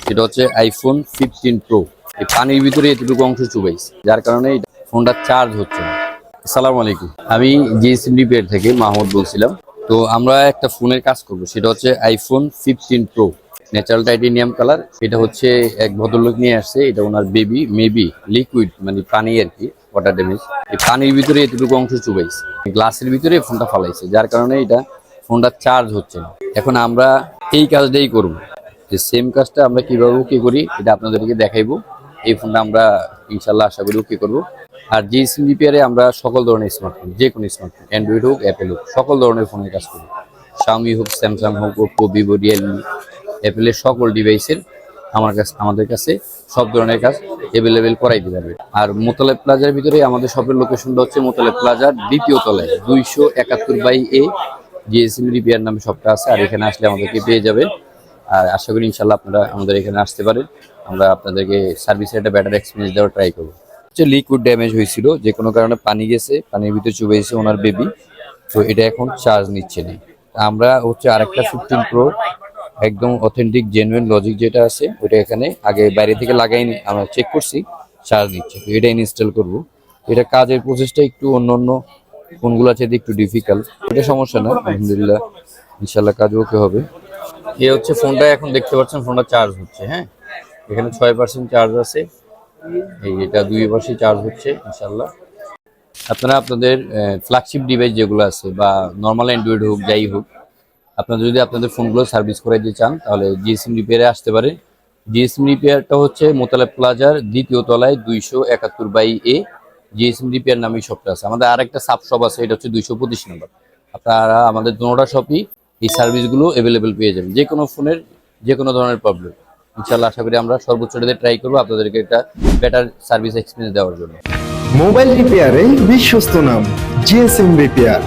সেটা হচ্ছে iPhone 15 pro. এই পানির ভিতরে এতটুকু অংশ চুবাইছে, যার কারণে ফোনটা চার্জ হচ্ছে না। আসসালামু আলাইকুম, আমি জিএসএম রিপেয়ার থেকে মাহমুদ বলছিলাম। তো আমরা একটা ফোনের কাজ করব, সেটা হচ্ছে iPhone 15 pro, natural titanium colour. এটা হচ্ছে এক ভদ্রলোক নিয়ে আসছে, এটা ওনার বেবি মেবি লিকুইড মানে পানি আর কি, ওয়াটার ড্যামেজ। এই পানির ভিতরে এতটুকু অংশ চুবাইছে, গ্লাসের ভিতরে ফোনটা ফালাইছে, যার কারণে এটা ফোনটা চার্জ হচ্ছে না। এখন আমরা এই কাজটাই করব, যে সেম কাজটা আমরা কিভাবে কি করি এটা আপনাদেরকে দেখাইবো। এই ফোনটা আমরা ইনশাল্লাহ আশা করি ওকে করবো। আর জিএসএম রিপেয়ারে আমরা সকল ধরনের স্মার্টফোন, যে কোনো স্মার্টফোন, অ্যান্ড্রয়েড হোক অ্যাপেল হোক, সকল ধরনের ফোনের কাজ করি। শাওমি হোক, স্যামসাং হোক, ওপো, ভিভো, রিয়েলমি, অ্যাপেলের সকল ডিভাইসের আমাদের কাছে সব ধরনের কাজ অ্যাভেলেবেল করাই দিতে পারবে। আর মোতালেব প্লাজার ভিতরে আমাদের শপের লোকেশনটা হচ্ছে মোতালেব প্লাজার 2য় তলায় 271/A জিএসএম রিপেয়ার নামে শপটা আছে। আর এখানে আসলে আমাদেরকে পেয়ে যাবেন। আর আশা করি ইনশাল্লাহ আপনারা আমাদের এখানে আসতে পারেন, আমরা আপনাদেরকে সার্ভিসের একটা বেটার এক্সপিরিয়েন্স দেওয়ার ট্রাই করবো। লিকুইড ড্যামেজ হয়েছিল, যে কোনো কারণে পানি গেছে, পানির ভিতরে চুবাইছে ওনার বেবি। তো এটা এখন চার্জ নিচ্ছে না। আমরা হচ্ছে আরেকটা 15 প্রো একদম অথেন্টিক জেনুইন লজিক যেটা আছে ওইটা এখানে আগে বাইরে থেকে লাগাইনি, আমরা চেক করছি, চার্জ নিচ্ছে। তো এটা ইনস্টল করব। এটা কাজের প্রসেসটা একটু অন্য ফোনগুলো আছে একটু ডিফিকাল্ট, এটা সমস্যা না, আলহামদুলিল্লাহ ইনশাল্লাহ কাজ ওকে হবে। এ হচ্ছে ফোনটা, এখন দেখতে পাচ্ছেন ফোনটা চার্জ হচ্ছে। হ্যাঁ, এখানে 6% চার্জ আছে, এই এটা 2% চার্জ হচ্ছে ইনশাল্লাহ। আপনারা আপনাদের ফ্ল্যাগশিপ ডিভাইস যেগুলো আছে বা নর্মাল অ্যান্ড্রয়েড হোক যাই হোক, আপনারা যদি আপনাদের ফোনগুলো সার্ভিস করাইতে চান তাহলে জিএসএম রিপেয়ারে আসতে পারে। জিএসএম রিপেয়ারটা হচ্ছে মোতালেব প্লাজার 2য় তলায় 271/A জিএসএম রিপেয়ার নামে শপটা আছে। আমাদের আরেকটা সাব শপ আছে, এটা হচ্ছে 225 নম্বর। আপনারা আমাদের দুটোটা শপই এই সার্ভিসগুলো অ্যাভেলেবেল পেয়ে যাবেন, যে কোনো ফোনের যে কোনো ধরনের প্রবলেম। ইনশাল্লাহ আশা করি আমরা সর্বোচ্চটাতে ট্রাই করবো আপনাদেরকে একটা বেটার সার্ভিস এক্সপিরিয়েন্স দেওয়ার জন্য। মোবাইল রিপেয়ারে বিশ্বস্ত নাম জিএসএম রিপেয়ার।